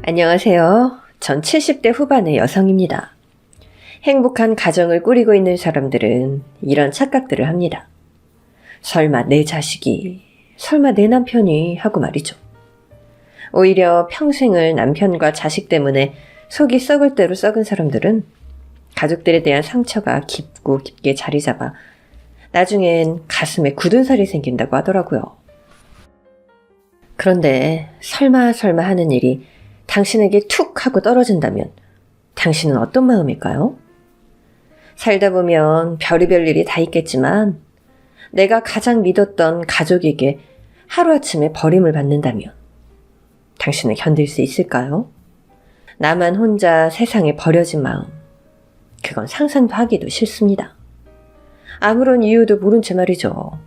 안녕하세요. 전 70대 후반의 여성입니다. 행복한 가정을 꾸리고 있는 사람들은 이런 착각들을 합니다. 설마 내 자식이, 설마 내 남편이 하고 말이죠. 오히려 평생을 남편과 자식 때문에 속이 썩을 대로 썩은 사람들은 가족들에 대한 상처가 깊고 깊게 자리 잡아 나중엔 가슴에 굳은 살이 생긴다고 하더라고요. 그런데 설마 하는 일이 당신에게 툭 하고 떨어진다면 당신은 어떤 마음일까요? 살다 보면 별의별 일이 다 있겠지만 내가 가장 믿었던 가족에게 하루아침에 버림을 받는다면 당신은 견딜 수 있을까요? 나만 혼자 세상에 버려진 마음, 그건 상상도 하기도 싫습니다. 아무런 이유도 모른 채 말이죠.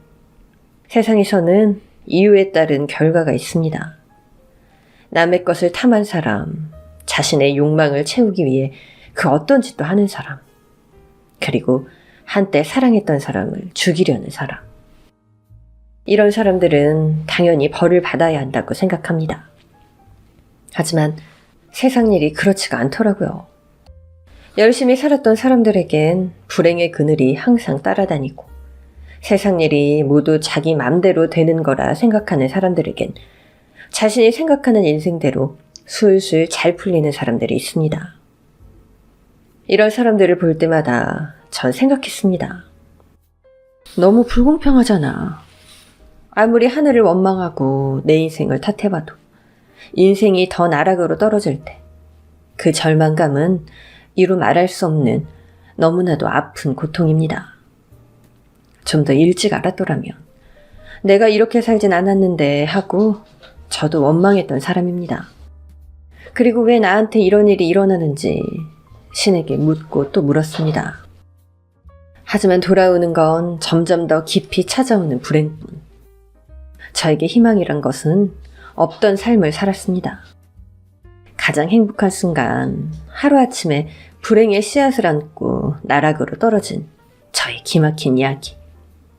세상에서는 이유에 따른 결과가 있습니다. 남의 것을 탐한 사람, 자신의 욕망을 채우기 위해 그 어떤 짓도 하는 사람, 그리고 한때 사랑했던 사람을 죽이려는 사람. 이런 사람들은 당연히 벌을 받아야 한다고 생각합니다. 하지만 세상 일이 그렇지가 않더라고요. 열심히 살았던 사람들에겐 불행의 그늘이 항상 따라다니고 세상 일이 모두 자기 맘대로 되는 거라 생각하는 사람들에겐 자신이 생각하는 인생대로 술술 잘 풀리는 사람들이 있습니다. 이런 사람들을 볼 때마다 전 생각했습니다. 너무 불공평하잖아. 아무리 하늘을 원망하고 내 인생을 탓해봐도 인생이 더 나락으로 떨어질 때 그 절망감은 이루 말할 수 없는 너무나도 아픈 고통입니다. 좀 더 일찍 알았더라면 내가 이렇게 살진 않았는데 하고 저도 원망했던 사람입니다. 그리고 왜 나한테 이런 일이 일어나는지 신에게 묻고 또 물었습니다. 하지만 돌아오는 건 점점 더 깊이 찾아오는 불행뿐. 저에게 희망이란 것은 없던 삶을 살았습니다. 가장 행복한 순간, 하루아침에 불행의 씨앗을 안고 나락으로 떨어진 저의 기막힌 이야기.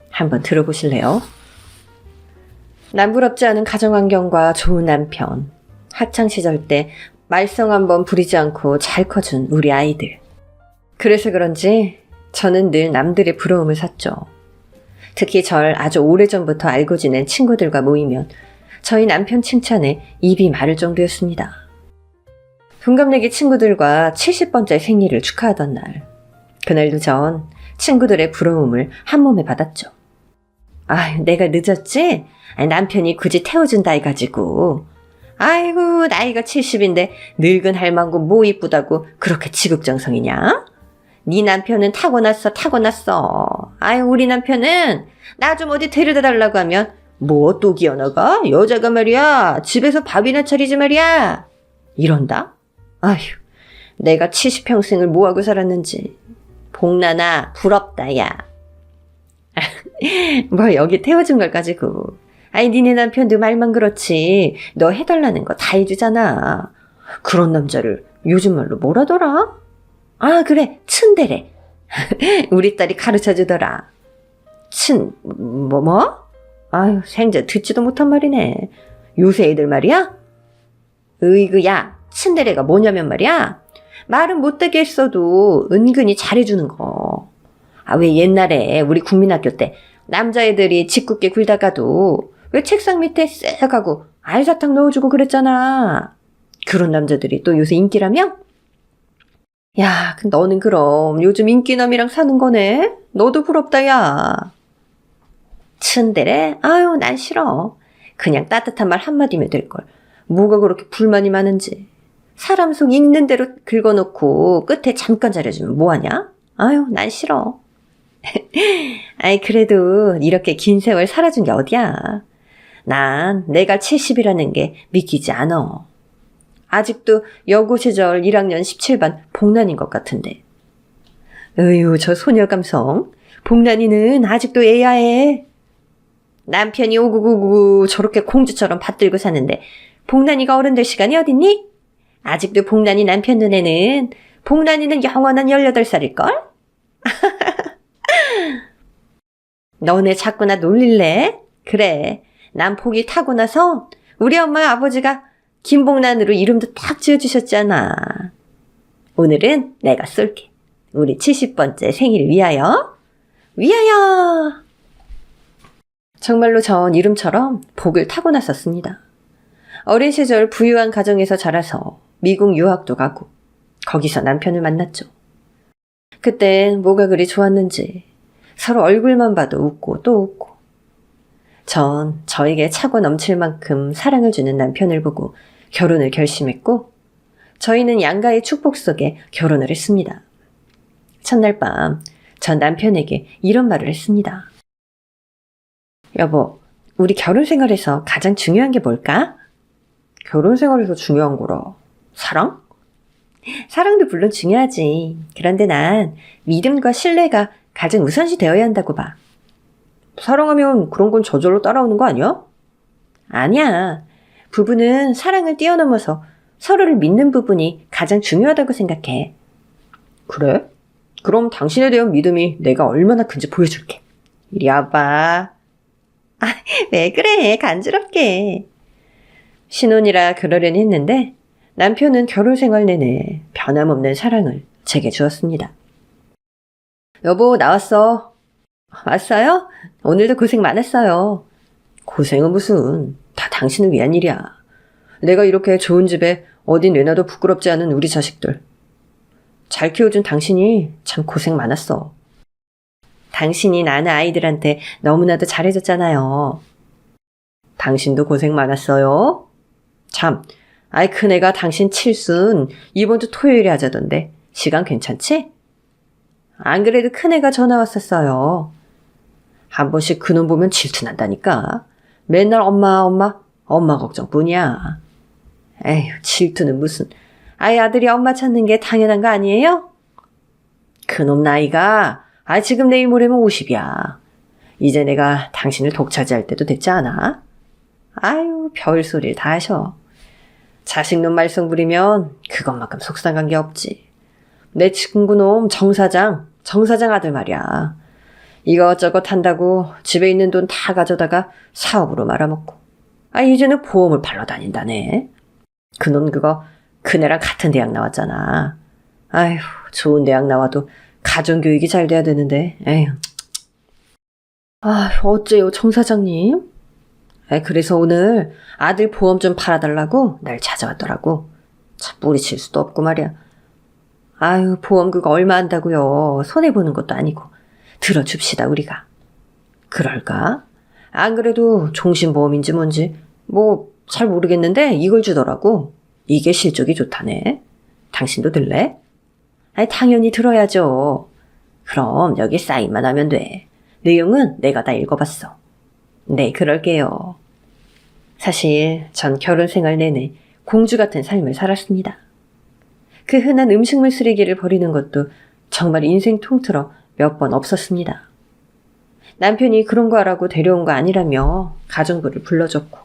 한번 들어보실래요? 남부럽지 않은 가정환경과 좋은 남편, 학창시절 때 말썽 한번 부리지 않고 잘 커준 우리 아이들. 그래서 그런지 저는 늘 남들의 부러움을 샀죠. 특히 절 아주 오래전부터 알고 지낸 친구들과 모이면 저희 남편 칭찬에 입이 마를 정도였습니다. 동갑내기 친구들과 70번째 생일을 축하하던 날, 그날도 전 친구들의 부러움을 한 몸에 받았죠. 아유, 내가 늦었지? 남편이 굳이 태워준다 해가지고. 아이고, 나이가 70인데 늙은 할망구 뭐 이쁘다고 그렇게 지극정성이냐? 네 남편은 타고났어. 아유, 우리 남편은 나 좀 어디 데려다 달라고 하면 뭐 또 기어나가? 여자가 말이야, 집에서 밥이나 차리지 말이야. 이런다? 아휴, 내가 70평생을 뭐하고 살았는지. 복나나 부럽다, 야. 뭐 여기 태워준 걸 가지고. 아니, 니네 남편도 말만 그렇지. 너 해달라는 거 다 해주잖아. 그런 남자를 요즘 말로 뭐라더라? 아, 그래, 츤데레. 우리 딸이 가르쳐주더라. 뭐? 아유, 생전 듣지도 못한 말이네. 요새 애들 말이야? 으이그야, 츤데레가 뭐냐면 말이야. 말은 못되게 했어도 은근히 잘해주는 거. 아, 왜 옛날에 우리 국민학교 때 남자애들이 짓궂게 굴다가도 왜 책상 밑에 쓱 하고 알사탕 넣어주고 그랬잖아. 그런 남자들이 또 요새 인기라며? 야, 너는 그럼 요즘 인기남이랑 사는 거네? 너도 부럽다, 야. 츤데레? 아유, 난 싫어. 그냥 따뜻한 말 한마디면 될걸. 뭐가 그렇게 불만이 많은지. 사람 속 익는 대로 긁어놓고 끝에 잠깐 잘해주면 뭐하냐? 아유, 난 싫어. 아이, 그래도 이렇게 긴 세월 살아준 게 어디야. 난 내가 70이라는 게 믿기지 않아. 아직도 여고 시절 1학년 17반 복난인 것 같은데. 으유, 저 소녀 감성. 복난이는 아직도 애야 해. 남편이 오구구구 저렇게 공주처럼 받들고 사는데 복난이가 어른 될 시간이 어딨니? 아직도 복난이 남편 눈에는 복난이는 영원한 18살일걸? 너네 자꾸나 놀릴래? 그래, 난 복이 타고나서 우리 엄마 아버지가 김복란으로 이름도 딱 지어주셨잖아. 오늘은 내가 쏠게. 우리 70번째 생일을 위하여. 위하여! 정말로 전 이름처럼 복을 타고났었습니다. 어린 시절 부유한 가정에서 자라서 미국 유학도 가고 거기서 남편을 만났죠. 그땐 뭐가 그리 좋았는지 서로 얼굴만 봐도 웃고 또 웃고. 전 저에게 차고 넘칠 만큼 사랑을 주는 남편을 보고 결혼을 결심했고 저희는 양가의 축복 속에 결혼을 했습니다. 첫날 밤 전 남편에게 이런 말을 했습니다. 여보, 우리 결혼 생활에서 가장 중요한 게 뭘까? 결혼 생활에서 중요한 거라. 사랑? 사랑도 물론 중요하지. 그런데 난 믿음과 신뢰가 가장 우선시 되어야 한다고 봐. 사랑하면 그런 건 저절로 따라오는 거 아니야? 아니야. 부부는 사랑을 뛰어넘어서 서로를 믿는 부분이 가장 중요하다고 생각해. 그래? 그럼 당신에 대한 믿음이 내가 얼마나 큰지 보여줄게. 이리 와봐. 아, 왜 그래? 간지럽게. 신혼이라 그러려니 했는데 남편은 결혼 생활 내내 변함없는 사랑을 제게 주었습니다. 여보, 나왔어. 왔어요? 오늘도 고생 많았어요. 고생은 무슨. 다 당신을 위한 일이야. 내가 이렇게 좋은 집에 어디 내놔도 부끄럽지 않은 우리 자식들. 잘 키워준 당신이 참 고생 많았어. 당신이 나는 아이들한테 너무나도 잘해줬잖아요. 당신도 고생 많았어요. 참, 아이 큰애가 당신 칠순 이번 주 토요일에 하자던데 시간 괜찮지? 안 그래도 큰애가 전화 왔었어요. 한 번씩 그놈 보면 질투난다니까. 맨날 엄마 걱정뿐이야. 에휴, 질투는 무슨. 아이 아들이 엄마 찾는 게 당연한 거 아니에요? 그놈 나이가 지금 내일 모레면 50이야. 이제 내가 당신을 독차지할 때도 됐지 않아? 아유, 별소리를 다 하셔. 자식놈 말썽 부리면 그것만큼 속상한 게 없지. 내 친구놈 정사장 아들 말이야. 이것저것 한다고 집에 있는 돈 다 가져다가 사업으로 말아먹고. 이제는 보험을 팔러 다닌다네. 그놈 그거 그네랑 같은 대학 나왔잖아. 아휴, 좋은 대학 나와도 가정교육이 잘 돼야 되는데. 에휴. 어째요, 정 사장님? 그래서 오늘 아들 보험 좀 팔아달라고 날 찾아왔더라고. 참 뿌리칠 수도 없고 말이야. 아유, 보험 그거 얼마 한다고요. 손해보는 것도 아니고. 들어줍시다, 우리가. 그럴까? 안 그래도 종신보험인지 뭔지 잘 모르겠는데 이걸 주더라고. 이게 실적이 좋다네. 당신도 들래? 당연히 들어야죠. 그럼 여기 사인만 하면 돼. 내용은 내가 다 읽어봤어. 네, 그럴게요. 사실 전 결혼 생활 내내 공주 같은 삶을 살았습니다. 그 흔한 음식물 쓰레기를 버리는 것도 정말 인생 통틀어 몇 번 없었습니다. 남편이 그런 거 하라고 데려온 거 아니라며 가정부를 불러줬고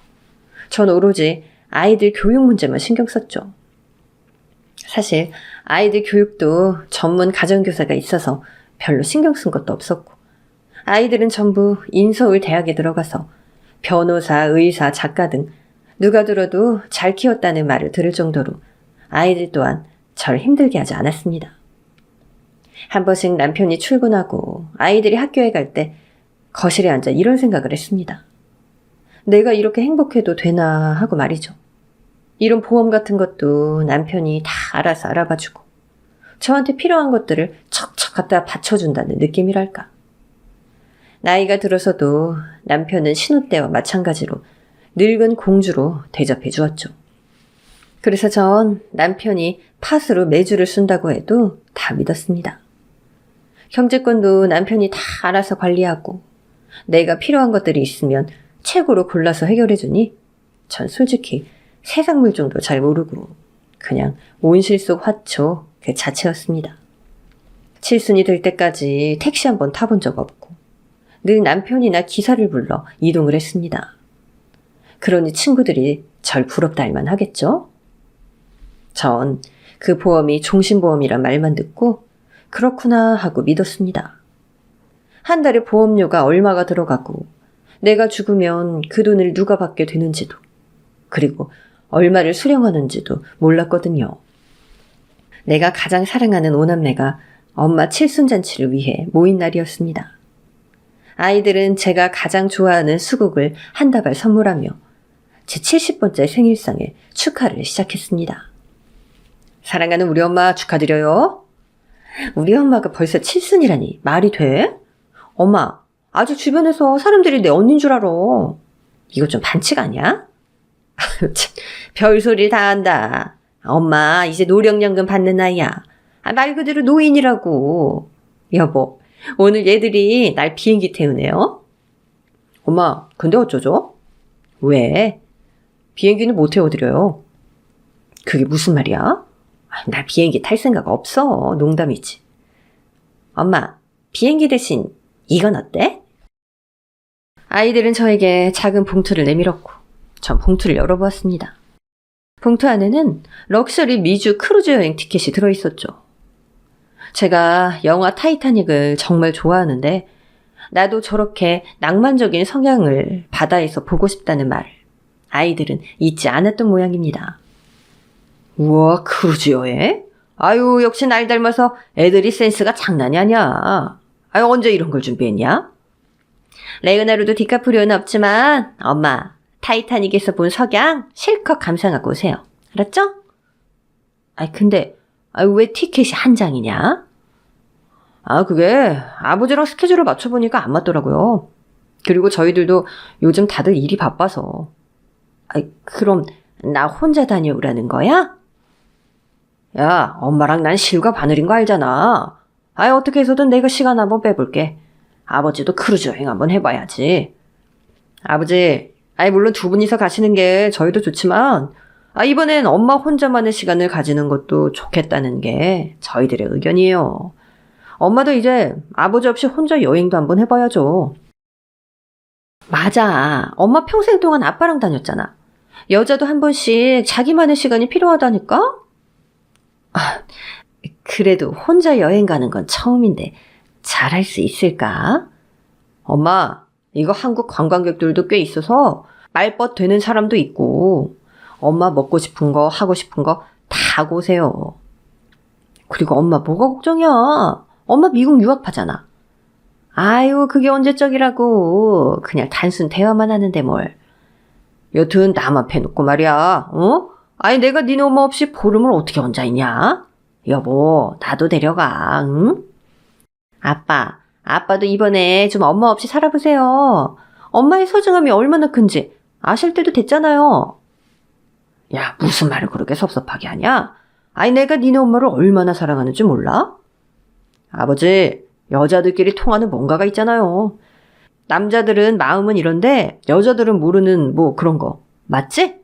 전 오로지 아이들 교육 문제만 신경 썼죠. 사실 아이들 교육도 전문 가정교사가 있어서 별로 신경 쓴 것도 없었고 아이들은 전부 인서울 대학에 들어가서 변호사, 의사, 작가 등 누가 들어도 잘 키웠다는 말을 들을 정도로 아이들 또한 절 힘들게 하지 않았습니다. 한 번씩 남편이 출근하고 아이들이 학교에 갈 때 거실에 앉아 이런 생각을 했습니다. 내가 이렇게 행복해도 되나 하고 말이죠. 이런 보험 같은 것도 남편이 다 알아서 알아봐주고 저한테 필요한 것들을 척척 갖다 받쳐준다는 느낌이랄까. 나이가 들어서도 남편은 신혼 때와 마찬가지로 늙은 공주로 대접해 주었죠. 그래서 전 남편이 팥으로 매주를 쓴다고 해도 다 믿었습니다. 경제권도 남편이 다 알아서 관리하고 내가 필요한 것들이 있으면 최고로 골라서 해결해주니 전 솔직히 세상 물정도 잘 모르고 그냥 온실 속 화초 그 자체였습니다. 칠순이 될 때까지 택시 한 번 타본 적 없고 늘 남편이나 기사를 불러 이동을 했습니다. 그러니 친구들이 절 부럽다 할 만하겠죠? 전 그 보험이 종신보험이란 말만 듣고 그렇구나 하고 믿었습니다. 한 달에 보험료가 얼마가 들어가고 내가 죽으면 그 돈을 누가 받게 되는지도 그리고 얼마를 수령하는지도 몰랐거든요. 내가 가장 사랑하는 오남매가 엄마 칠순잔치를 위해 모인 날이었습니다. 아이들은 제가 가장 좋아하는 수국을 한 다발 선물하며 제 70번째 생일상에 축하를 시작했습니다. 사랑하는 우리 엄마 축하드려요. 우리 엄마가 벌써 칠순이라니 말이 돼? 엄마, 아직 주변에서 사람들이 내 언니인 줄 알아. 이거 좀 반칙 아니야? 별소리를 다 한다. 엄마 이제 노령연금 받는 나이야. 말 그대로 노인이라고. 여보, 오늘 얘들이 날 비행기 태우네요. 엄마, 근데 어쩌죠? 왜? 비행기는 못 태워드려요. 그게 무슨 말이야? 나 비행기 탈 생각 없어. 농담이지. 엄마, 비행기 대신 이건 어때? 아이들은 저에게 작은 봉투를 내밀었고 전 봉투를 열어보았습니다. 봉투 안에는 럭셔리 미주 크루즈 여행 티켓이 들어있었죠. 제가 영화 타이타닉을 정말 좋아하는데 나도 저렇게 낭만적인 성향을 바다에서 보고 싶다는 말을 아이들은 잊지 않았던 모양입니다. 우와, 크루즈 여행? 아유, 역시 날 닮아서 애들이 센스가 장난이 아니야. 아유, 언제 이런 걸 준비했냐? 레오나르도 디카프리오는 없지만 엄마, 타이타닉에서 본 석양 실컷 감상하고 오세요. 알았죠? 근데 왜 티켓이 한 장이냐? 그게 아버지랑 스케줄을 맞춰보니까 안 맞더라고요. 그리고 저희들도 요즘 다들 일이 바빠서. 그럼 나 혼자 다녀오라는 거야? 야, 엄마랑 난 실과 바늘인 거 알잖아. 어떻게 해서든 내가 시간 한번 빼볼게. 아버지도 크루즈 여행 한번 해봐야지. 아버지, 물론 두 분이서 가시는 게 저희도 좋지만, 이번엔 엄마 혼자만의 시간을 가지는 것도 좋겠다는 게 저희들의 의견이에요. 엄마도 이제 아버지 없이 혼자 여행도 한번 해봐야죠. 맞아. 엄마 평생 동안 아빠랑 다녔잖아. 여자도 한 번씩 자기만의 시간이 필요하다니까? 그래도 혼자 여행 가는 건 처음인데 잘할 수 있을까? 엄마, 이거 한국 관광객들도 꽤 있어서 말벗 되는 사람도 있고 엄마 먹고 싶은 거 하고 싶은 거 다 하고 오세요. 그리고 엄마 뭐가 걱정이야? 엄마 미국 유학파잖아. 아유, 그게 언제적이라고. 그냥 단순 대화만 하는데 뭘. 여튼 나만 패놓고 말이야. 내가 니네 엄마 없이 보름을 어떻게 혼자 있냐? 여보, 나도 데려가. 응? 아빠도 이번에 좀 엄마 없이 살아보세요. 엄마의 소중함이 얼마나 큰지 아실 때도 됐잖아요. 야, 무슨 말을 그렇게 섭섭하게 하냐? 내가 니네 엄마를 얼마나 사랑하는지 몰라? 아버지, 여자들끼리 통하는 뭔가가 있잖아요. 남자들은 마음은 이런데 여자들은 모르는 뭐 그런 거. 맞지?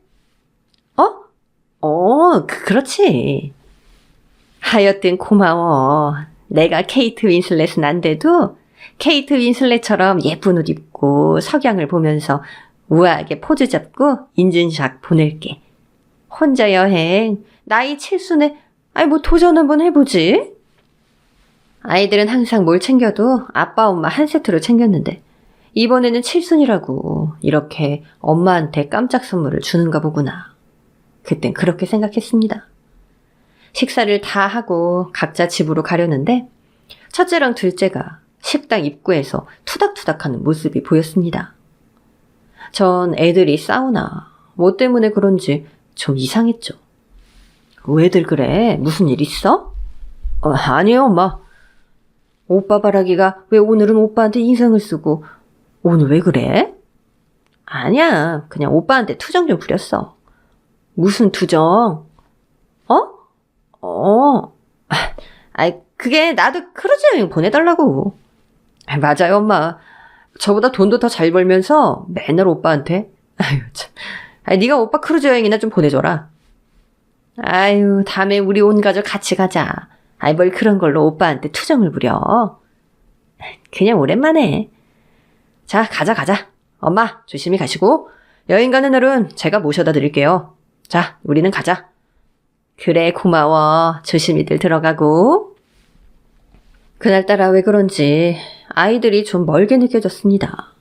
그렇지. 하여튼 고마워. 내가 케이트 윈슬렛은 안 돼도 케이트 윈슬렛처럼 예쁜 옷 입고 석양을 보면서 우아하게 포즈 잡고 인증샷 보낼게. 혼자 여행, 나이 7순에 뭐 도전 한번 해보지. 아이들은 항상 뭘 챙겨도 아빠 엄마 한 세트로 챙겼는데 이번에는 7순이라고 이렇게 엄마한테 깜짝 선물을 주는가 보구나. 그땐 그렇게 생각했습니다. 식사를 다 하고 각자 집으로 가려는데 첫째랑 둘째가 식당 입구에서 투닥투닥하는 모습이 보였습니다. 전 애들이 싸우나 뭐 때문에 그런지 좀 이상했죠. 왜들 그래? 무슨 일 있어? 아니에요, 엄마. 오빠 바라기가 왜 오늘은 오빠한테 인상을 쓰고 오늘 왜 그래? 아니야, 그냥 오빠한테 투정 좀 부렸어. 무슨 투정? 그게 나도 크루즈 여행 보내달라고. 맞아요, 엄마. 저보다 돈도 더 잘 벌면서 맨날 오빠한테. 아유, 참. 네가 오빠 크루즈 여행이나 좀 보내줘라. 아유, 다음에 우리 온 가족 같이 가자. 뭘 그런 걸로 오빠한테 투정을 부려. 그냥 오랜만에. 자, 가자. 엄마, 조심히 가시고 여행 가는 날은 제가 모셔다 드릴게요. 자, 우리는 가자. 그래, 고마워. 조심히들 들어가고. 그날따라 왜 그런지 아이들이 좀 멀게 느껴졌습니다.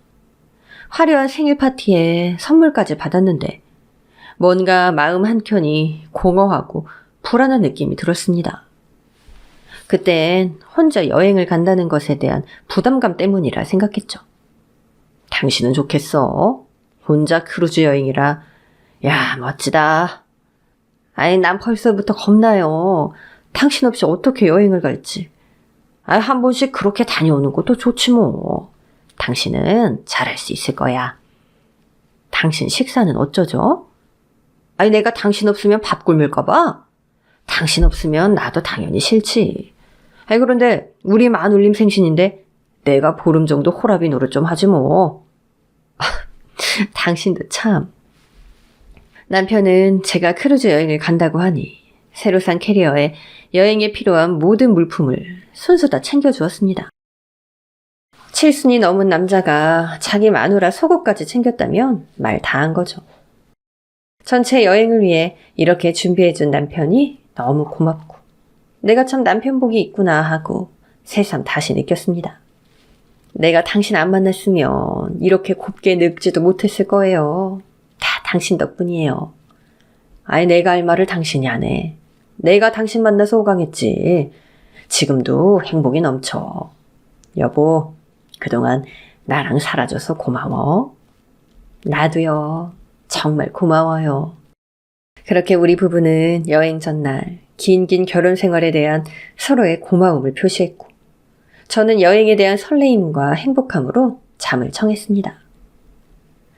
화려한 생일 파티에 선물까지 받았는데 뭔가 마음 한켠이 공허하고 불안한 느낌이 들었습니다. 그땐 혼자 여행을 간다는 것에 대한 부담감 때문이라 생각했죠. 당신은 좋겠어. 혼자 크루즈 여행이라. 야, 멋지다. 아니, 난 벌써부터 겁나요. 당신 없이 어떻게 여행을 갈지. 한 번씩 그렇게 다녀오는 것도 좋지 뭐. 당신은 잘할 수 있을 거야. 당신 식사는 어쩌죠? 아니, 내가 당신 없으면 밥 굶을까 봐? 당신 없으면 나도 당연히 싫지. 아니, 그런데 우리 마눌님 생신인데 내가 보름 정도 호라비 노릇 좀 하지 뭐. 당신도 참. 남편은 제가 크루즈 여행을 간다고 하니 새로 산 캐리어에 여행에 필요한 모든 물품을 순수 다 챙겨주었습니다. 칠순이 넘은 남자가 자기 마누라 속옷까지 챙겼다면 말 다 한 거죠. 전체 여행을 위해 이렇게 준비해준 남편이 너무 고맙고 내가 참 남편 복이 있구나 하고 새삼 다시 느꼈습니다. 내가 당신 안 만났으면 이렇게 곱게 늙지도 못했을 거예요. 다 당신 덕분이에요. 아니, 내가 할 말을 당신이 안 해. 내가 당신 만나서 호강했지. 지금도 행복이 넘쳐. 여보, 그동안 나랑 살아줘서 고마워. 나도요. 정말 고마워요. 그렇게 우리 부부는 여행 전날 긴 결혼 생활에 대한 서로의 고마움을 표시했고 저는 여행에 대한 설레임과 행복함으로 잠을 청했습니다.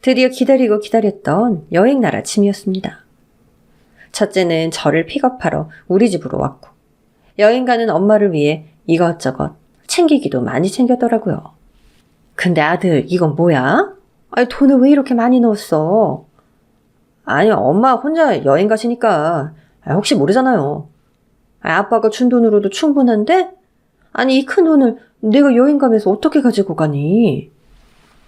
드디어 기다리고 기다렸던 여행 날 아침이었습니다. 첫째는 저를 픽업하러 우리 집으로 왔고 여행 가는 엄마를 위해 이것저것 챙기기도 많이 챙겼더라고요. 근데 아들, 이건 뭐야? 아니, 돈을 왜 이렇게 많이 넣었어? 아니, 엄마 혼자 여행 가시니까 혹시 모르잖아요. 아빠가 준 돈으로도 충분한데? 아니, 이 큰 돈을 내가 여행 가면서 어떻게 가지고 가니?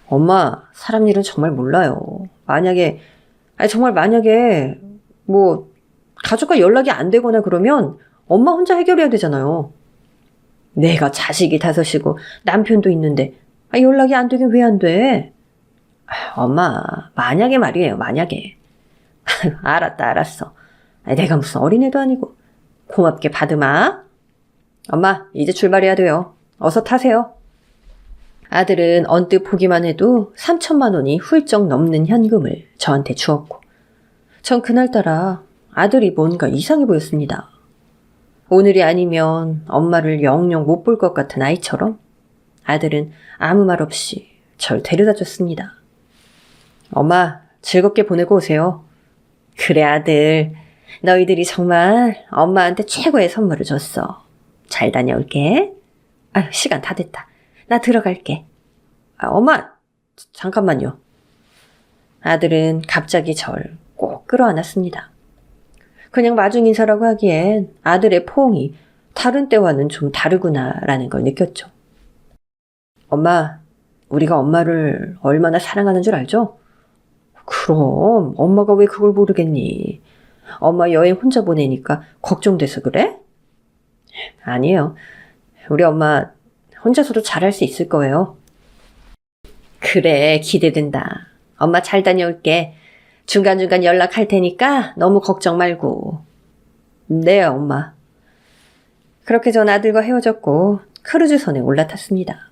엄마, 사람 일은 정말 몰라요. 정말 만약에 가족과 연락이 안 되거나 그러면 엄마 혼자 해결해야 되잖아요. 내가 자식이 5이고 남편도 있는데 연락이 안 되긴 왜 안 돼? 엄마, 만약에 말이에요, 만약에. 알았어. 내가 무슨 어린애도 아니고. 고맙게 받으마. 엄마, 이제 출발해야 돼요. 어서 타세요. 아들은 언뜻 보기만 해도 3천만 원이 훌쩍 넘는 현금을 저한테 주었고 전 그날따라 아들이 뭔가 이상해 보였습니다. 오늘이 아니면 엄마를 영영 못 볼 것 같은 아이처럼 아들은 아무 말 없이 절 데려다 줬습니다. 엄마, 즐겁게 보내고 오세요. 그래, 아들. 너희들이 정말 엄마한테 최고의 선물을 줬어. 잘 다녀올게. 시간 다 됐다. 나 들어갈게. 엄마, 잠깐만요. 아들은 갑자기 절 꼭 끌어안았습니다. 그냥 마중 인사라고 하기엔 아들의 포옹이 다른 때와는 좀 다르구나라는 걸 느꼈죠. 엄마, 우리가 엄마를 얼마나 사랑하는 줄 알죠? 그럼 엄마가 왜 그걸 모르겠니? 엄마 여행 혼자 보내니까 걱정돼서 그래? 아니에요. 우리 엄마 혼자서도 잘할 수 있을 거예요. 그래, 기대된다. 엄마 잘 다녀올게. 중간중간 연락할 테니까 너무 걱정 말고. 네, 엄마. 그렇게 전 아들과 헤어졌고 크루즈선에 올라탔습니다.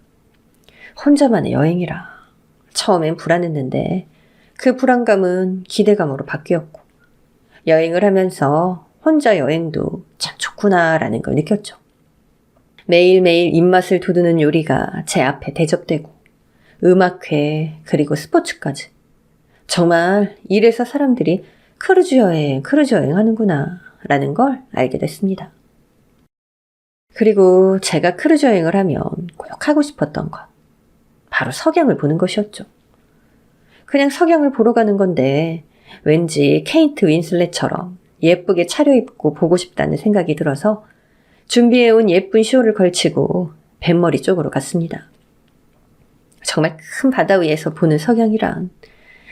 혼자만의 여행이라 처음엔 불안했는데 그 불안감은 기대감으로 바뀌었고 여행을 하면서 혼자 여행도 참 좋구나라는 걸 느꼈죠. 매일매일 입맛을 돋우는 요리가 제 앞에 대접되고 음악회 그리고 스포츠까지 정말 이래서 사람들이 크루즈 여행 하는구나 라는 걸 알게 됐습니다. 그리고 제가 크루즈 여행을 하면 꼭 하고 싶었던 것 바로 석양을 보는 것이었죠. 그냥 석양을 보러 가는 건데 왠지 케이트 윈슬렛처럼 예쁘게 차려입고 보고 싶다는 생각이 들어서 준비해온 예쁜 쇼를 걸치고 뱃머리 쪽으로 갔습니다. 정말 큰 바다 위에서 보는 석양이란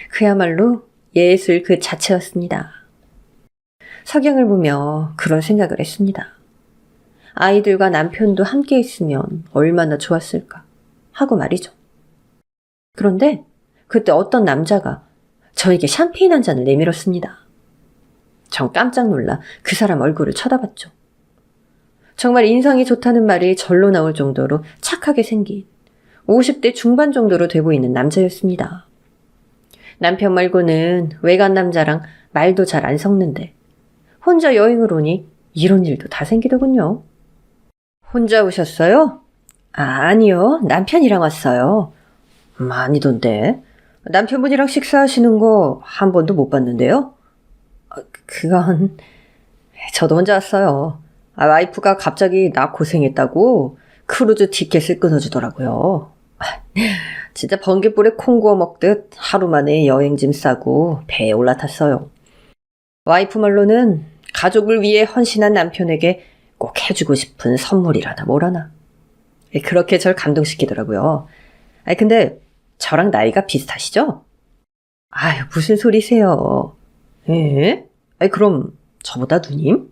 그야말로 예술 그 자체였습니다. 석양을 보며 그런 생각을 했습니다. 아이들과 남편도 함께 있으면 얼마나 좋았을까 하고 말이죠. 그런데 그때 어떤 남자가 저에게 샴페인 한 잔을 내밀었습니다. 전 깜짝 놀라 그 사람 얼굴을 쳐다봤죠. 정말 인성이 좋다는 말이 절로 나올 정도로 착하게 생긴 50대 중반 정도로 돼 보이는 남자였습니다. 남편 말고는 외간 남자랑 말도 잘 안 섞는데 혼자 여행을 오니 이런 일도 다 생기더군요. 혼자 오셨어요? 아니요. 남편이랑 왔어요. 아니던데. 남편분이랑 식사하시는 거 한 번도 못 봤는데요? 그건 저도 혼자 왔어요. 와이프가 갑자기 나 고생했다고 크루즈 티켓을 끊어주더라고요. 진짜 번갯불에 콩 구워 먹듯 하루 만에 여행짐 싸고 배에 올라탔어요. 와이프 말로는 가족을 위해 헌신한 남편에게 꼭 해주고 싶은 선물이라나 뭐라나. 그렇게 절 감동시키더라고요. 근데 저랑 나이가 비슷하시죠? 아유, 무슨 소리세요? 예? 그럼 저보다 누님?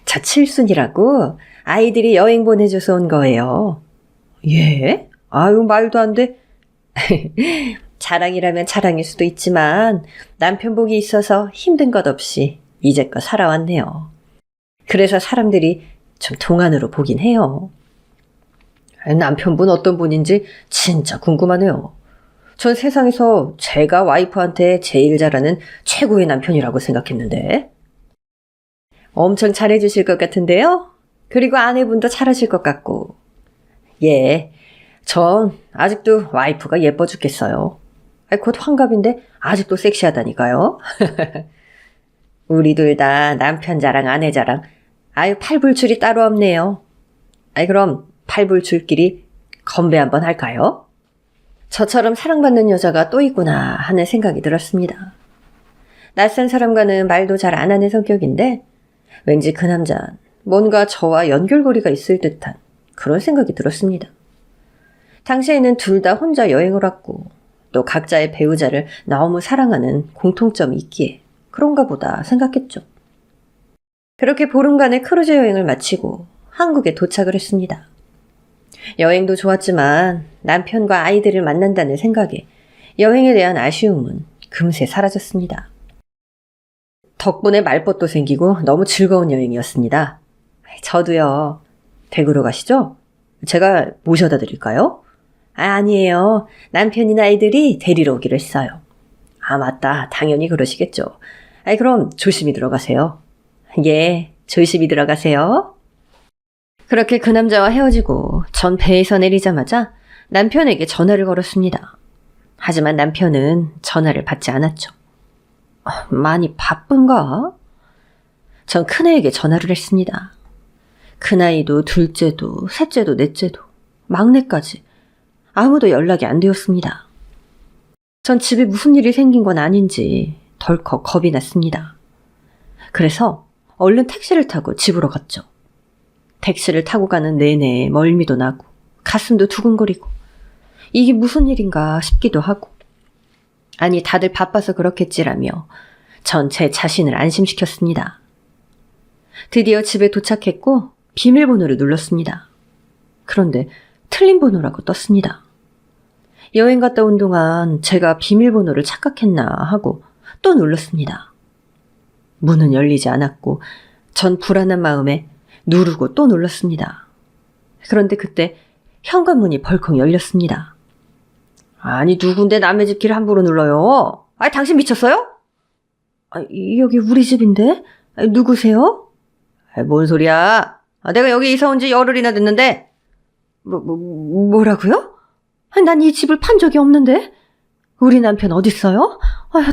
저 칠순이라고 아이들이 여행 보내줘서 온 거예요. 예? 아유, 말도 안 돼. 자랑이라면 자랑일 수도 있지만 남편 복이 있어서 힘든 것 없이 이제껏 살아왔네요. 그래서 사람들이 좀 동안으로 보긴 해요. 남편분 어떤 분인지 진짜 궁금하네요. 전 세상에서 제가 와이프한테 제일 잘하는 최고의 남편이라고 생각했는데. 엄청 잘해주실 것 같은데요? 그리고 아내분도 잘하실 것 같고. 예, 전 아직도 와이프가 예뻐 죽겠어요. 곧 환갑인데 아직도 섹시하다니까요. 우리 둘 다 남편 자랑 아내 자랑 팔불출이 따로 없네요. 그럼 팔불출끼리 건배 한번 할까요? 저처럼 사랑받는 여자가 또 있구나 하는 생각이 들었습니다. 낯선 사람과는 말도 잘 안 하는 성격인데 왠지 그 남자는 뭔가 저와 연결고리가 있을 듯한 그런 생각이 들었습니다. 당시에는 둘 다 혼자 여행을 왔고 또 각자의 배우자를 너무 사랑하는 공통점이 있기에 그런가 보다 생각했죠. 그렇게 보름간의 크루즈 여행을 마치고 한국에 도착을 했습니다. 여행도 좋았지만 남편과 아이들을 만난다는 생각에 여행에 대한 아쉬움은 금세 사라졌습니다. 덕분에 말벗도 생기고 너무 즐거운 여행이었습니다. 저도요. 대구로 가시죠? 제가 모셔다 드릴까요? 아니에요. 남편이나 아이들이 데리러 오기로 했어요. 맞다. 당연히 그러시겠죠. 그럼 조심히 들어가세요. 예, 조심히 들어가세요. 그렇게 그 남자와 헤어지고 전 배에서 내리자마자 남편에게 전화를 걸었습니다. 하지만 남편은 전화를 받지 않았죠. 많이 바쁜가? 전 큰애에게 전화를 했습니다. 큰아이도 둘째도 셋째도 넷째도 막내까지 아무도 연락이 안 되었습니다. 전 집에 무슨 일이 생긴 건 아닌지 덜컥 겁이 났습니다. 그래서 얼른 택시를 타고 집으로 갔죠. 택시를 타고 가는 내내 멀미도 나고 가슴도 두근거리고 이게 무슨 일인가 싶기도 하고 아니 다들 바빠서 그렇겠지라며 전 제 자신을 안심시켰습니다. 드디어 집에 도착했고 비밀번호를 눌렀습니다. 그런데 틀린 번호라고 떴습니다. 여행 갔다 온 동안 제가 비밀번호를 착각했나 하고 또 눌렀습니다. 문은 열리지 않았고 전 불안한 마음에 누르고 또 눌렀습니다. 그런데 그때 현관문이 벌컥 열렸습니다. 아니 누군데 남의 집 길 함부로 눌러요? 당신 미쳤어요? 여기 우리 집인데? 누구세요? 뭔 소리야? 내가 여기 이사 온 지 열흘이나 됐는데. 뭐라고요? 난 이 집을 판 적이 없는데. 우리 남편 어딨어요?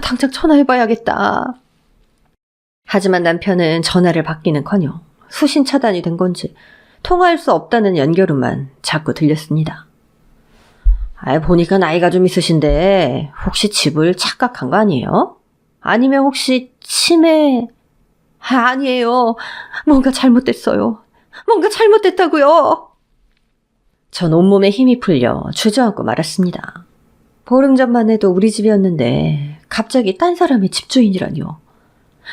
당장 전화해봐야겠다. 하지만 남편은 전화를 받기는커녕 수신 차단이 된 건지 통화할 수 없다는 연결음만 자꾸 들렸습니다. 보니까 나이가 좀 있으신데 혹시 집을 착각한 거 아니에요? 아니면 혹시 치매... 아니에요. 뭔가 잘못됐어요. 뭔가 잘못됐다고요. 전 온몸에 힘이 풀려 주저앉고 말았습니다. 보름 전만 해도 우리 집이었는데 갑자기 딴 사람의 집주인이라뇨.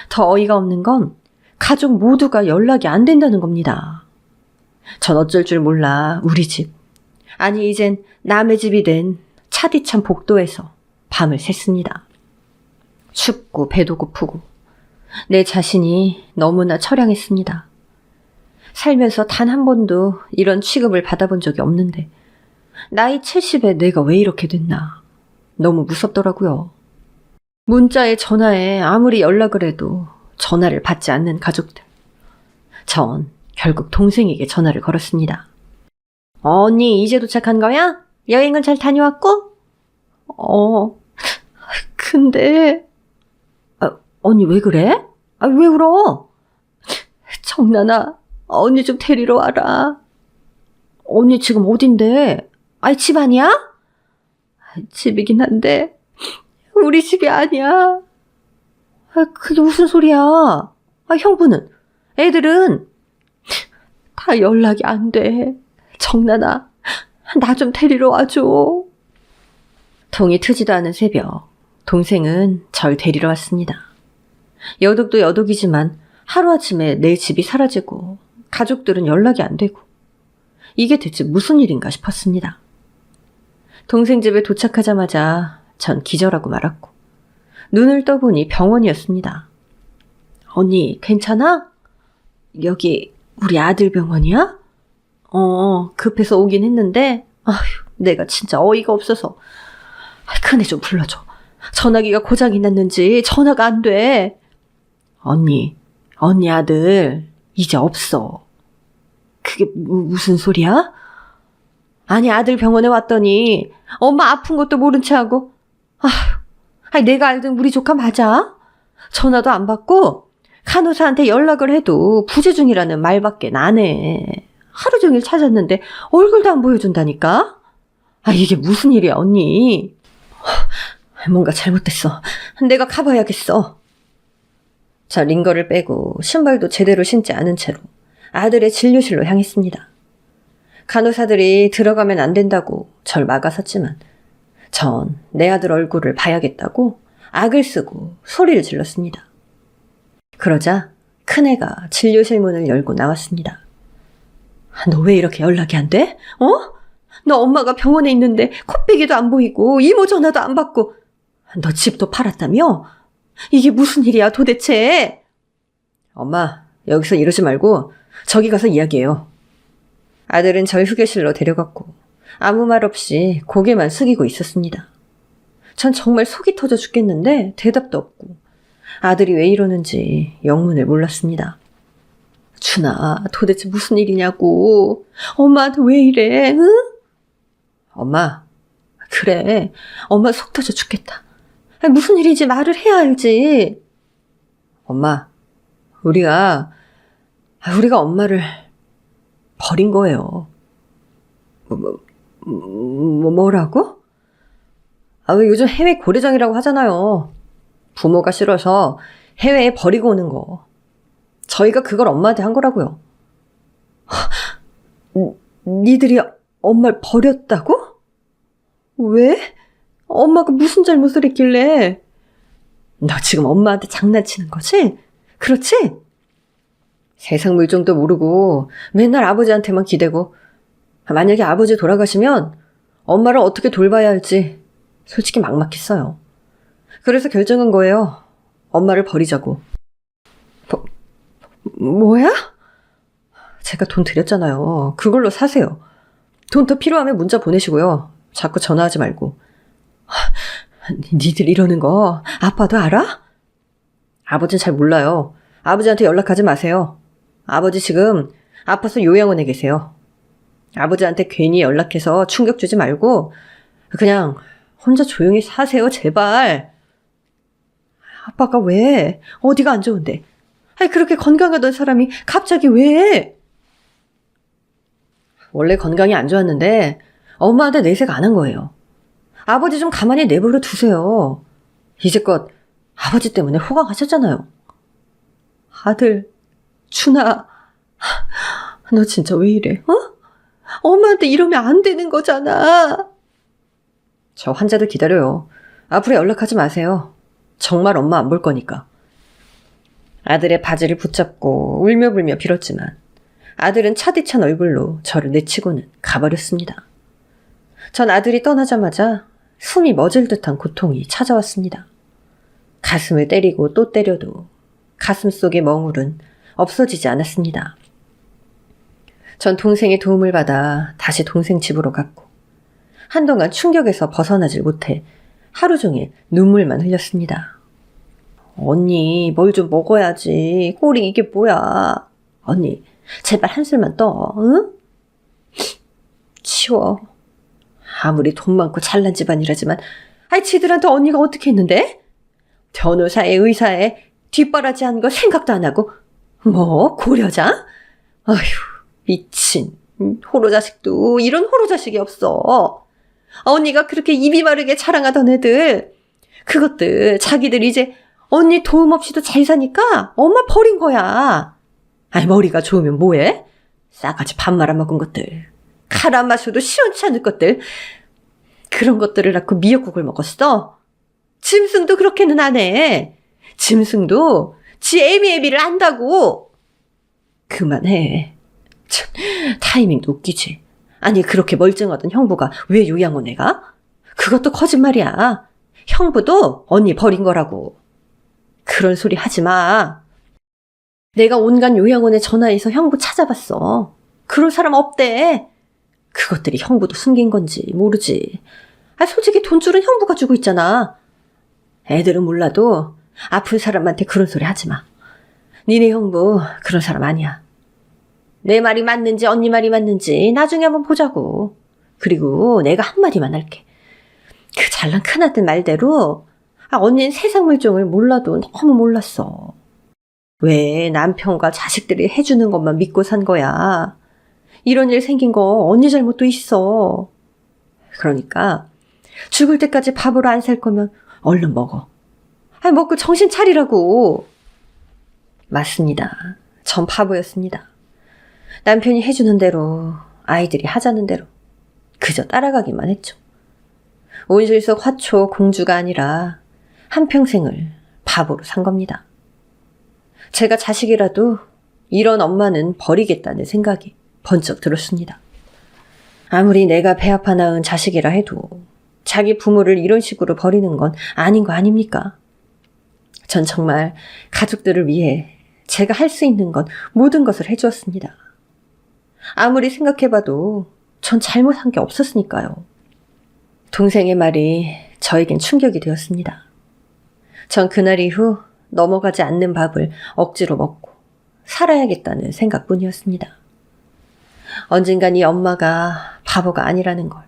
더 어이가 없는 건 가족 모두가 연락이 안 된다는 겁니다. 전 어쩔 줄 몰라 우리 집, 아니 이젠 남의 집이 된 차디찬 복도에서 밤을 샜습니다. 춥고 배도 고프고 내 자신이 너무나 처량했습니다. 살면서 단 한 번도 이런 취급을 받아본 적이 없는데 나이 70에 내가 왜 이렇게 됐나. 너무 무섭더라고요. 문자에 전화에 아무리 연락을 해도 전화를 받지 않는 가족들. 전 결국 동생에게 전화를 걸었습니다. 언니 이제 도착한 거야? 여행은 잘 다녀왔고? 근데... 언니 왜 그래? 왜 울어? 정란아, 언니 좀 데리러 와라. 언니 지금 어딘데? 집 아니야? 집이긴 한데 우리 집이 아니야. 그게 무슨 소리야? 형부는? 애들은? 다 연락이 안 돼. 정란아, 나 좀 데리러 와줘. 동이 트지도 않은 새벽, 동생은 절 데리러 왔습니다. 여독도 여독이지만 하루아침에 내 집이 사라지고 가족들은 연락이 안 되고 이게 대체 무슨 일인가 싶었습니다. 동생 집에 도착하자마자 전 기절하고 말았고 눈을 떠보니 병원이었습니다. 언니 괜찮아? 여기 우리 아들 병원이야? 급해서 오긴 했는데 내가 진짜 어이가 없어서 큰애 좀 불러줘. 전화기가 고장이 났는지 전화가 안 돼. 언니 아들 이제 없어. 그게 무슨 소리야? 아니 아들 병원에 왔더니 엄마 아픈 것도 모른 채 하고 내가 알던 우리 조카 맞아? 전화도 안 받고 간호사한테 연락을 해도 부재 중이라는 말밖에 안 해. 하루 종일 찾았는데 얼굴도 안 보여준다니까? 이게 무슨 일이야 언니? 뭔가 잘못됐어. 내가 가봐야겠어. 자, 링거를 빼고 신발도 제대로 신지 않은 채로 아들의 진료실로 향했습니다. 간호사들이 들어가면 안 된다고 절 막아섰지만 전 내 아들 얼굴을 봐야겠다고 악을 쓰고 소리를 질렀습니다. 그러자 큰애가 진료실 문을 열고 나왔습니다. 너 왜 이렇게 연락이 안 돼? 너 엄마가 병원에 있는데 코빼기도 안 보이고 이모 전화도 안 받고 너 집도 팔았다며? 이게 무슨 일이야 도대체? 엄마, 여기서 이러지 말고 저기 가서 이야기해요. 아들은 절 휴게실로 데려갔고 아무 말 없이 고개만 숙이고 있었습니다. 전 정말 속이 터져 죽겠는데 대답도 없고 아들이 왜 이러는지 영문을 몰랐습니다. 준아, 도대체 무슨 일이냐고. 엄마한테 왜 이래, 응? 엄마, 그래. 엄마 속 터져 죽겠다. 무슨 일인지 말을 해야 알지. 엄마, 우리가 엄마를 버린 거예요. 뭐라고? 왜 요즘 해외 고래장이라고 하잖아요. 부모가 싫어서 해외에 버리고 오는 거. 저희가 그걸 엄마한테 한 거라고요. 니들이 엄마를 버렸다고? 왜? 엄마가 무슨 잘못을 했길래? 너 지금 엄마한테 장난치는 거지? 그렇지? 세상 물정도 모르고 맨날 아버지한테만 기대고 만약에 아버지 돌아가시면 엄마를 어떻게 돌봐야 할지 솔직히 막막했어요. 그래서 결정한 거예요. 엄마를 버리자고. 뭐야? 제가 돈 드렸잖아요. 그걸로 사세요. 돈 더 필요하면 문자 보내시고요. 자꾸 전화하지 말고. 니들 이러는 거 아빠도 알아? 아버지는 잘 몰라요. 아버지한테 연락하지 마세요. 아버지 지금 아파서 요양원에 계세요. 아버지한테 괜히 연락해서 충격 주지 말고 그냥 혼자 조용히 사세요, 제발. 아빠가 왜? 어디가 안 좋은데? 그렇게 건강하던 사람이 갑자기 왜? 원래 건강이 안 좋았는데 엄마한테 내색 안 한 거예요. 아버지 좀 가만히 내버려 두세요. 이제껏 아버지 때문에 호강하셨잖아요. 아들, 준아, 너 진짜 왜 이래? 엄마한테 이러면 안 되는 거잖아. 저 환자들 기다려요. 앞으로 연락하지 마세요. 정말 엄마 안 볼 거니까. 아들의 바지를 붙잡고 울며불며 빌었지만 아들은 차디찬 얼굴로 저를 내치고는 가버렸습니다. 전 아들이 떠나자마자 숨이 멎을 듯한 고통이 찾아왔습니다. 가슴을 때리고 또 때려도 가슴 속의 멍울은 없어지지 않았습니다. 전 동생의 도움을 받아 다시 동생 집으로 갔고 한동안 충격에서 벗어나질 못해 하루 종일 눈물만 흘렸습니다. 언니, 뭘 좀 먹어야지. 꼴이 이게 뭐야. 언니, 제발 한술만 떠, 응? 치워. 아무리 돈 많고 잘난 집안이라지만 지들한테 언니가 어떻게 했는데? 변호사에 의사에 뒷바라지하는 거 생각도 안 하고 뭐 고려자? 아휴, 미친. 호로자식도 이런 호로자식이 없어. 언니가 그렇게 입이 마르게 자랑하던 애들, 그것들 자기들 이제 언니 도움 없이도 잘 사니까 엄마 버린 거야. 머리가 좋으면 뭐해? 싸가지 밥 말아먹은 것들, 칼 안 마셔도 시원치 않을 것들, 그런 것들을 낳고 미역국을 먹었어. 짐승도 그렇게는 안 해. 짐승도 지 애미애비를 안다고. 그만해. 참, 타이밍도 웃기지. 그렇게 멀쩡하던 형부가 왜 요양원에 가? 그것도 거짓말이야. 형부도 언니 버린 거라고. 그런 소리 하지 마. 내가 온갖 요양원에 전화해서 형부 찾아봤어. 그럴 사람 없대. 그것들이 형부도 숨긴 건지 모르지. 솔직히 돈줄은 형부가 주고 있잖아. 애들은 몰라도 아픈 사람한테 그런 소리 하지 마. 니네 형부 그런 사람 아니야. 내 말이 맞는지 언니 말이 맞는지 나중에 한번 보자고. 그리고 내가 한마디만 할게. 그 잘난 큰아들 말대로 언니는 세상 물정을 몰라도 너무 몰랐어. 왜 남편과 자식들이 해주는 것만 믿고 산 거야. 이런 일 생긴 거 언니 잘못도 있어. 그러니까 죽을 때까지 밥으로 안 살 거면 얼른 먹어. 먹고 정신 차리라고. 맞습니다. 전 바보였습니다. 남편이 해주는 대로, 아이들이 하자는 대로 그저 따라가기만 했죠. 온실 속 화초 공주가 아니라 한평생을 바보로 산 겁니다. 제가 자식이라도 이런 엄마는 버리겠다는 생각이 번쩍 들었습니다. 아무리 내가 배 아파 낳은 자식이라 해도 자기 부모를 이런 식으로 버리는 건 아닌 거 아닙니까? 전 정말 가족들을 위해 제가 할 수 있는 건 모든 것을 해주었습니다. 아무리 생각해봐도 전 잘못한 게 없었으니까요. 동생의 말이 저에겐 충격이 되었습니다. 전 그날 이후 넘어가지 않는 밥을 억지로 먹고 살아야겠다는 생각뿐이었습니다. 언젠간 이 엄마가 바보가 아니라는 걸,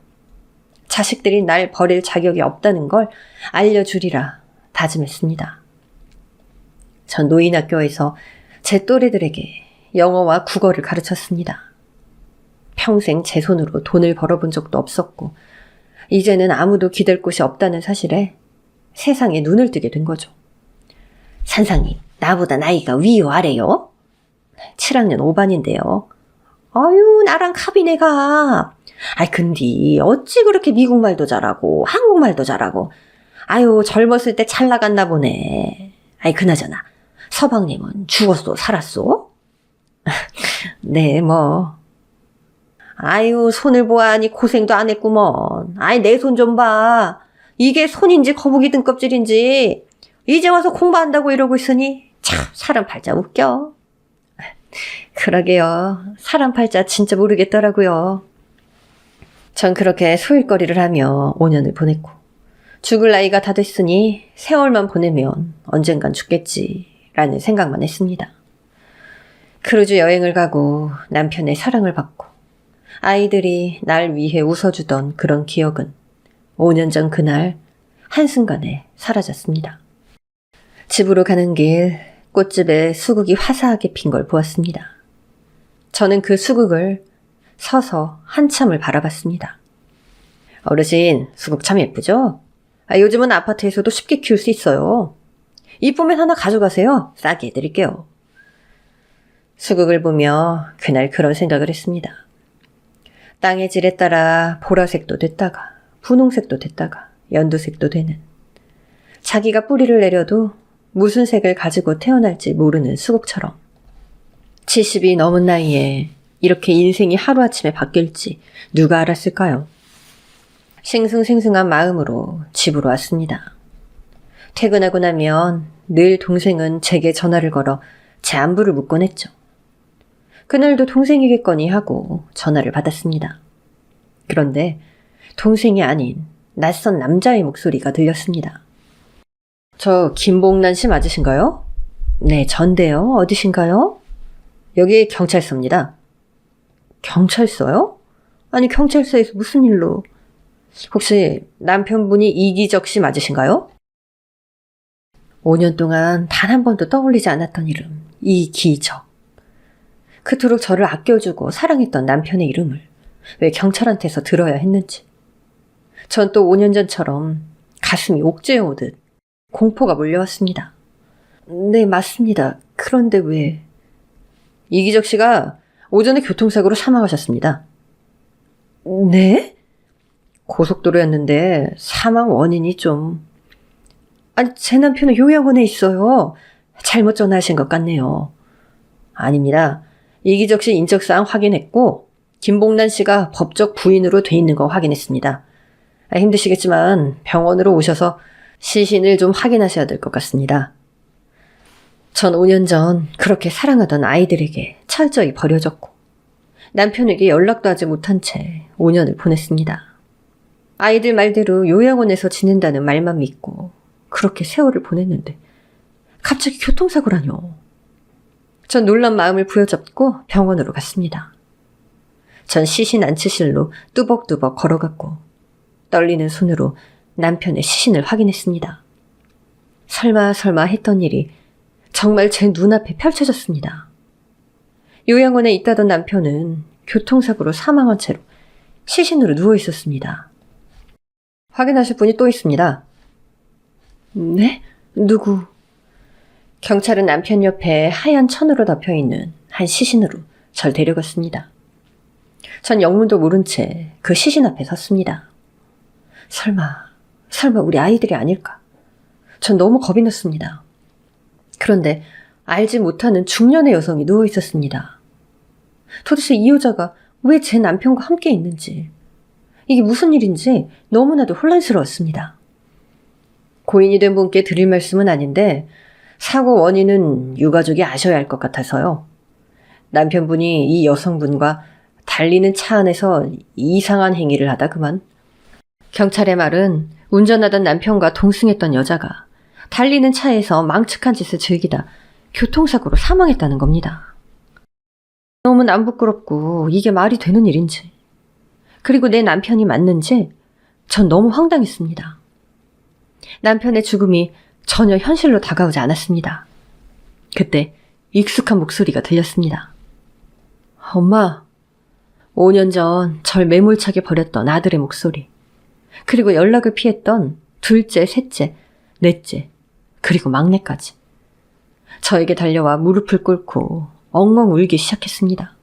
자식들이 날 버릴 자격이 없다는 걸 알려주리라 다짐했습니다. 전 노인학교에서 제 또래들에게 영어와 국어를 가르쳤습니다. 평생 제 손으로 돈을 벌어본 적도 없었고 이제는 아무도 기댈 곳이 없다는 사실에 세상에 눈을 뜨게 된 거죠. 산상이 나보다 나이가 위요 아래요? 7학년 5반인데요. 나랑 카비네가. 근데 어찌 그렇게 미국말도 잘하고 한국말도 잘하고. 젊었을 때 잘 나갔나 보네. 그나저나 서방님은 죽었소 살았소? 네, 뭐. 손을 보아하니 고생도 안 했구먼. 내 손 좀 봐. 이게 손인지 거북이 등껍질인지 이제 와서 공부한다고 이러고 있으니 참 사람 팔자 웃겨. 그러게요. 사람 팔자 진짜 모르겠더라고요. 전 그렇게 소일거리를 하며 5년을 보냈고 죽을 나이가 다 됐으니 세월만 보내면 언젠간 죽겠지라는 생각만 했습니다. 크루즈 여행을 가고 남편의 사랑을 받고 아이들이 날 위해 웃어주던 그런 기억은 5년 전 그날 한순간에 사라졌습니다. 집으로 가는 길 꽃집에 수국이 화사하게 핀 걸 보았습니다. 저는 그 수국을 서서 한참을 바라봤습니다. 어르신, 수국 참 예쁘죠? 요즘은 아파트에서도 쉽게 키울 수 있어요. 이쁘면 하나 가져가세요. 싸게 해드릴게요. 수국을 보며 그날 그런 생각을 했습니다. 땅의 질에 따라 보라색도 됐다가 분홍색도 됐다가 연두색도 되는, 자기가 뿌리를 내려도 무슨 색을 가지고 태어날지 모르는 수국처럼 70이 넘은 나이에 이렇게 인생이 하루아침에 바뀔지 누가 알았을까요? 싱숭생숭한 마음으로 집으로 왔습니다. 퇴근하고 나면 늘 동생은 제게 전화를 걸어 제 안부를 묻곤 했죠. 그날도 동생이겠거니 하고 전화를 받았습니다. 그런데 동생이 아닌 낯선 남자의 목소리가 들렸습니다. 저 김봉란 씨 맞으신가요? 네, 전데요. 어디신가요? 여기 경찰서입니다. 경찰서요? 아니, 경찰서에서 무슨 일로? 혹시 남편분이 이기적 씨 맞으신가요? 5년 동안 단 한 번도 떠올리지 않았던 이름, 이기적. 그토록 저를 아껴주고 사랑했던 남편의 이름을 왜 경찰한테서 들어야 했는지. 전 또 5년 전처럼 가슴이 옥죄어 오듯 공포가 몰려왔습니다. 네, 맞습니다. 그런데 왜? 이기적 씨가 오전에 교통사고로 사망하셨습니다. 네? 고속도로였는데 사망 원인이 좀... 아니, 제 남편은 요양원에 있어요. 잘못 전화하신 것 같네요. 아닙니다. 이기적 씨 인적사항 확인했고 김봉란 씨가 법적 부인으로 돼 있는 거 확인했습니다. 힘드시겠지만 병원으로 오셔서 시신을 좀 확인하셔야 될 것 같습니다. 전 5년 전 그렇게 사랑하던 아이들에게 철저히 버려졌고 남편에게 연락도 하지 못한 채 5년을 보냈습니다. 아이들 말대로 요양원에서 지낸다는 말만 믿고 그렇게 세월을 보냈는데 갑자기 교통사고라뇨. 전 놀란 마음을 부여잡고 병원으로 갔습니다. 전 시신 안치실로 뚜벅뚜벅 걸어갔고 떨리는 손으로 남편의 시신을 확인했습니다. 설마 했던 일이 정말 제 눈앞에 펼쳐졌습니다. 요양원에 있다던 남편은 교통사고로 사망한 채로 시신으로 누워 있었습니다. 확인하실 분이 또 있습니다. 네? 누구? 경찰은 남편 옆에 하얀 천으로 덮여있는 한 시신으로 절 데려갔습니다. 전 영문도 모른 채 그 시신 앞에 섰습니다. 설마 우리 아이들이 아닐까? 전 너무 겁이 났습니다. 그런데 알지 못하는 중년의 여성이 누워 있었습니다. 도대체 이 여자가 왜 제 남편과 함께 있는지, 이게 무슨 일인지 너무나도 혼란스러웠습니다. 고인이 된 분께 드릴 말씀은 아닌데 사고 원인은 유가족이 아셔야 할 것 같아서요. 남편분이 이 여성분과 달리는 차 안에서 이상한 행위를 하다 그만. 경찰의 말은 운전하던 남편과 동승했던 여자가 달리는 차에서 망측한 짓을 즐기다 교통사고로 사망했다는 겁니다. 너무 안 부끄럽고 이게 말이 되는 일인지, 그리고 내 남편이 맞는지 전 너무 황당했습니다. 남편의 죽음이 전혀 현실로 다가오지 않았습니다. 그때 익숙한 목소리가 들렸습니다. 엄마, 5년 전 절 매몰차게 버렸던 아들의 목소리, 그리고 연락을 피했던 둘째, 셋째, 넷째, 그리고 막내까지. 저에게 달려와 무릎을 꿇고 엉엉 울기 시작했습니다.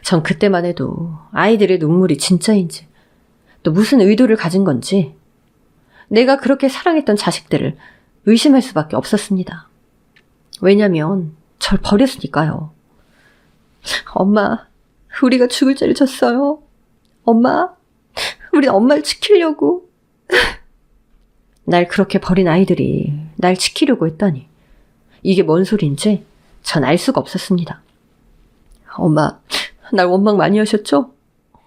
전 그때만 해도 아이들의 눈물이 진짜인지, 또 무슨 의도를 가진 건지, 내가 그렇게 사랑했던 자식들을 의심할 수밖에 없었습니다. 왜냐면 절 버렸으니까요. 엄마, 우리가 죽을 죄를 졌어요. 엄마, 우리 엄마를 지키려고. 날 그렇게 버린 아이들이 날 지키려고 했다니, 이게 뭔 소리인지 전 알 수가 없었습니다. 엄마, 날 원망 많이 하셨죠?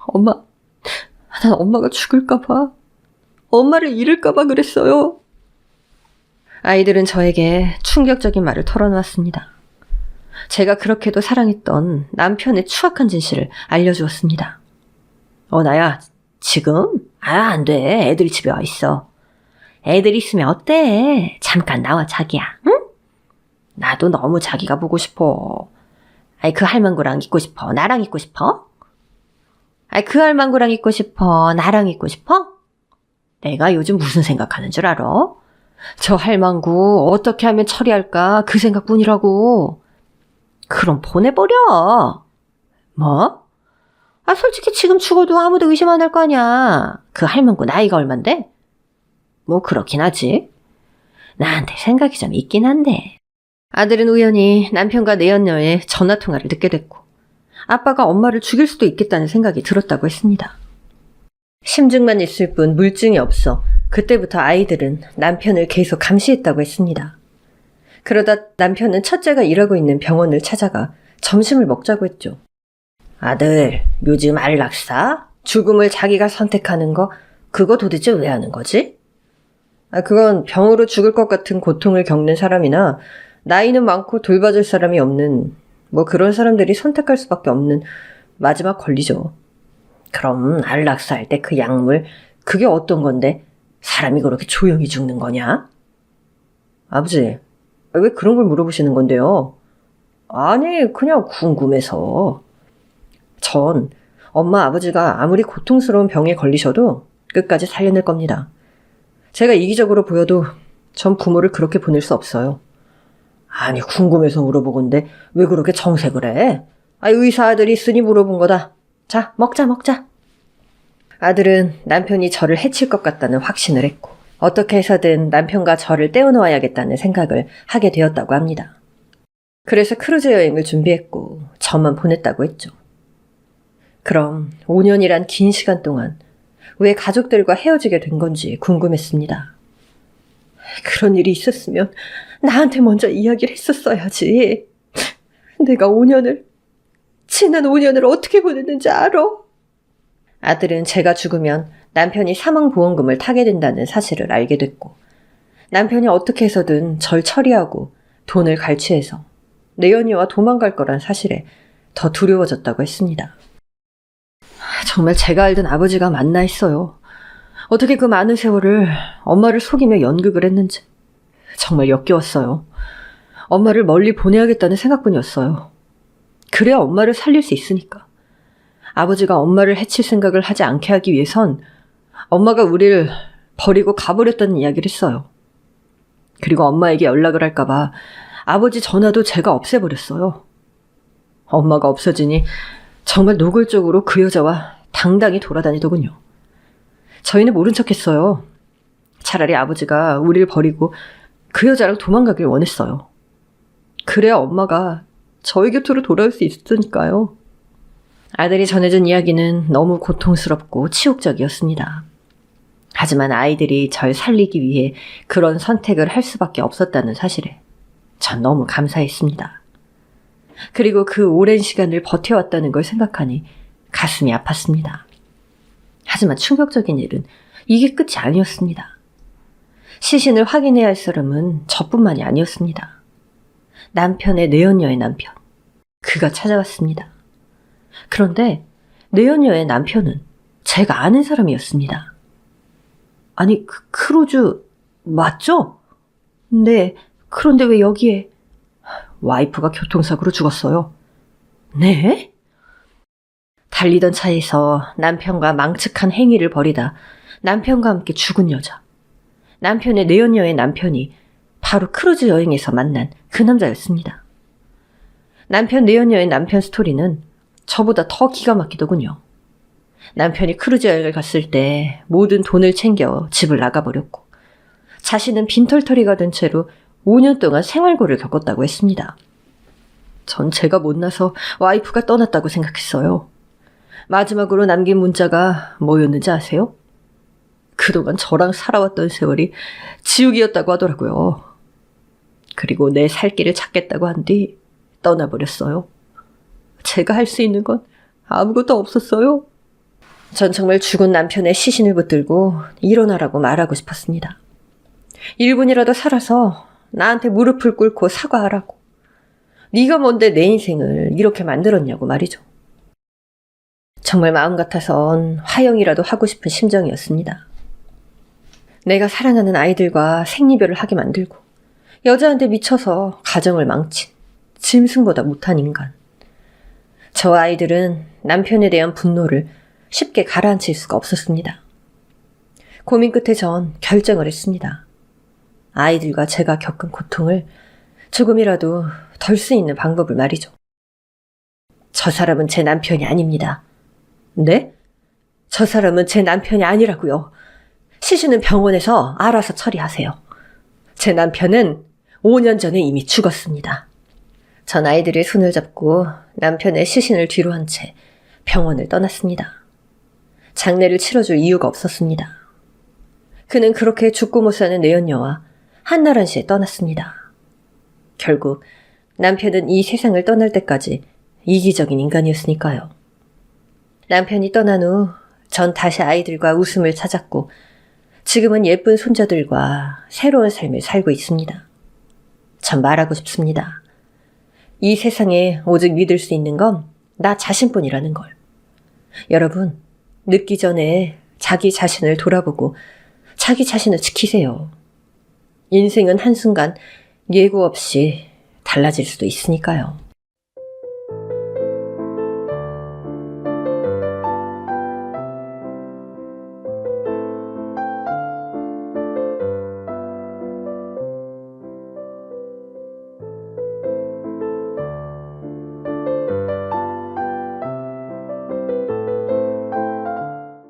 엄마, 난 엄마가 죽을까봐, 엄마를 잃을까봐 그랬어요. 아이들은 저에게 충격적인 말을 털어놓았습니다. 제가 그렇게도 사랑했던 남편의 추악한 진실을 알려주었습니다. 나야, 지금? 안 돼. 애들이 집에 와 있어. 애들 있으면 어때? 잠깐 나와, 자기야. 응? 나도 너무 자기가 보고 싶어. 그 할망구랑 있고 싶어. 나랑 있고 싶어? 그 할망구랑 있고 싶어. 나랑 있고 싶어? 내가 요즘 무슨 생각하는 줄 알아? 저 할망구 어떻게 하면 처리할까? 그 생각뿐이라고. 그럼 보내버려. 뭐? 솔직히 지금 죽어도 아무도 의심 안 할 거 아니야. 그 할망구 나이가 얼만데? 뭐 그렇긴 하지. 나한테 생각이 좀 있긴 한데. 아들은 우연히 남편과 내연녀의 전화통화를 듣게 됐고 아빠가 엄마를 죽일 수도 있겠다는 생각이 들었다고 했습니다. 심증만 있을 뿐 물증이 없어 그때부터 아이들은 남편을 계속 감시했다고 했습니다. 그러다 남편은 첫째가 일하고 있는 병원을 찾아가 점심을 먹자고 했죠. 아들, 요즘 안락사? 죽음을 자기가 선택하는 거, 그거 도대체 왜 하는 거지? 그건 병으로 죽을 것 같은 고통을 겪는 사람이나 나이는 많고 돌봐줄 사람이 없는 그런 사람들이 선택할 수밖에 없는 마지막 권리죠. 그럼 안락사 할 때 그 약물, 그게 어떤 건데 사람이 그렇게 조용히 죽는 거냐? 아버지, 왜 그런 걸 물어보시는 건데요? 아니, 그냥 궁금해서. 전 엄마 아버지가 아무리 고통스러운 병에 걸리셔도 끝까지 살려낼 겁니다. 제가 이기적으로 보여도 전 부모를 그렇게 보낼 수 없어요. 아니, 궁금해서 물어보건데 왜 그렇게 정색을 해? 의사 아들이 있으니 물어본 거다. 자, 먹자. 아들은 남편이 저를 해칠 것 같다는 확신을 했고 어떻게 해서든 남편과 저를 떼어놓아야겠다는 생각을 하게 되었다고 합니다. 그래서 크루즈 여행을 준비했고 저만 보냈다고 했죠. 그럼 5년이란 긴 시간 동안 왜 가족들과 헤어지게 된 건지 궁금했습니다. 그런 일이 있었으면 나한테 먼저 이야기를 했었어야지. 내가 지난 5년을 어떻게 보냈는지 알아? 아들은 제가 죽으면 남편이 사망보험금을 타게 된다는 사실을 알게 됐고 남편이 어떻게 해서든 절 처리하고 돈을 갈취해서 내연녀와 도망갈 거란 사실에 더 두려워졌다고 했습니다. 정말 제가 알던 아버지가 맞나 했어요. 어떻게 그 많은 세월을 엄마를 속이며 연극을 했는지 정말 역겨웠어요. 엄마를 멀리 보내야겠다는 생각뿐이었어요. 그래야 엄마를 살릴 수 있으니까. 아버지가 엄마를 해칠 생각을 하지 않게 하기 위해선 엄마가 우리를 버리고 가버렸다는 이야기를 했어요. 그리고 엄마에게 연락을 할까봐 아버지 전화도 제가 없애버렸어요. 엄마가 없어지니 정말 노골적으로 그 여자와 당당히 돌아다니더군요. 저희는 모른 척했어요. 차라리 아버지가 우리를 버리고 그 여자랑 도망가길 원했어요. 그래야 엄마가 저희 곁으로 돌아올 수 있으니까요. 아들이 전해준 이야기는 너무 고통스럽고 치욕적이었습니다. 하지만 아이들이 절 살리기 위해 그런 선택을 할 수밖에 없었다는 사실에 전 너무 감사했습니다. 그리고 그 오랜 시간을 버텨왔다는 걸 생각하니 가슴이 아팠습니다. 하지만 충격적인 일은 이게 끝이 아니었습니다. 시신을 확인해야 할 사람은 저뿐만이 아니었습니다. 남편의 내연녀의 남편. 그가 찾아왔습니다. 그런데 내연녀의 남편은 제가 아는 사람이었습니다. 아니, 크루즈 맞죠? 네, 그런데 왜 여기에? 와이프가 교통사고로 죽었어요. 네? 달리던 차에서 남편과 망측한 행위를 벌이다 남편과 함께 죽은 여자. 남편의 내연녀의 남편이 바로 크루즈 여행에서 만난 그 남자였습니다. 남편 내연녀의 남편 스토리는 저보다 더 기가 막히더군요. 남편이 크루즈 여행을 갔을 때 모든 돈을 챙겨 집을 나가버렸고 자신은 빈털터리가 된 채로 5년 동안 생활고를 겪었다고 했습니다. 전 제가 못나서 와이프가 떠났다고 생각했어요. 마지막으로 남긴 문자가 뭐였는지 아세요? 그동안 저랑 살아왔던 세월이 지옥이었다고 하더라고요. 그리고 내 살 길을 찾겠다고 한 뒤 떠나버렸어요. 제가 할 수 있는 건 아무것도 없었어요. 전 정말 죽은 남편의 시신을 붙들고 일어나라고 말하고 싶었습니다. 1분이라도 살아서 나한테 무릎을 꿇고 사과하라고. 네가 뭔데 내 인생을 이렇게 만들었냐고 말이죠. 정말 마음 같아선 화형이라도 하고 싶은 심정이었습니다. 내가 사랑하는 아이들과 생리별을 하게 만들고 여자한테 미쳐서 가정을 망친 짐승보다 못한 인간. 저 아이들은 남편에 대한 분노를 쉽게 가라앉힐 수가 없었습니다. 고민 끝에 전 결정을 했습니다. 아이들과 제가 겪은 고통을 조금이라도 덜 수 있는 방법을 말이죠. 저 사람은 제 남편이 아닙니다. 네? 저 사람은 제 남편이 아니라고요. 시신은 병원에서 알아서 처리하세요. 제 남편은 5년 전에 이미 죽었습니다. 전 아이들의 손을 잡고 남편의 시신을 뒤로 한 채 병원을 떠났습니다. 장례를 치러줄 이유가 없었습니다. 그는 그렇게 죽고 못 사는 내연녀와 한나란 씨에 떠났습니다. 결국 남편은 이 세상을 떠날 때까지 이기적인 인간이었으니까요. 남편이 떠난 후 전 다시 아이들과 웃음을 찾았고 지금은 예쁜 손자들과 새로운 삶을 살고 있습니다. 전 말하고 싶습니다. 이 세상에 오직 믿을 수 있는 건 나 자신뿐이라는 걸. 여러분, 늦기 전에 자기 자신을 돌아보고 자기 자신을 지키세요. 인생은 한순간 예고 없이 달라질 수도 있으니까요.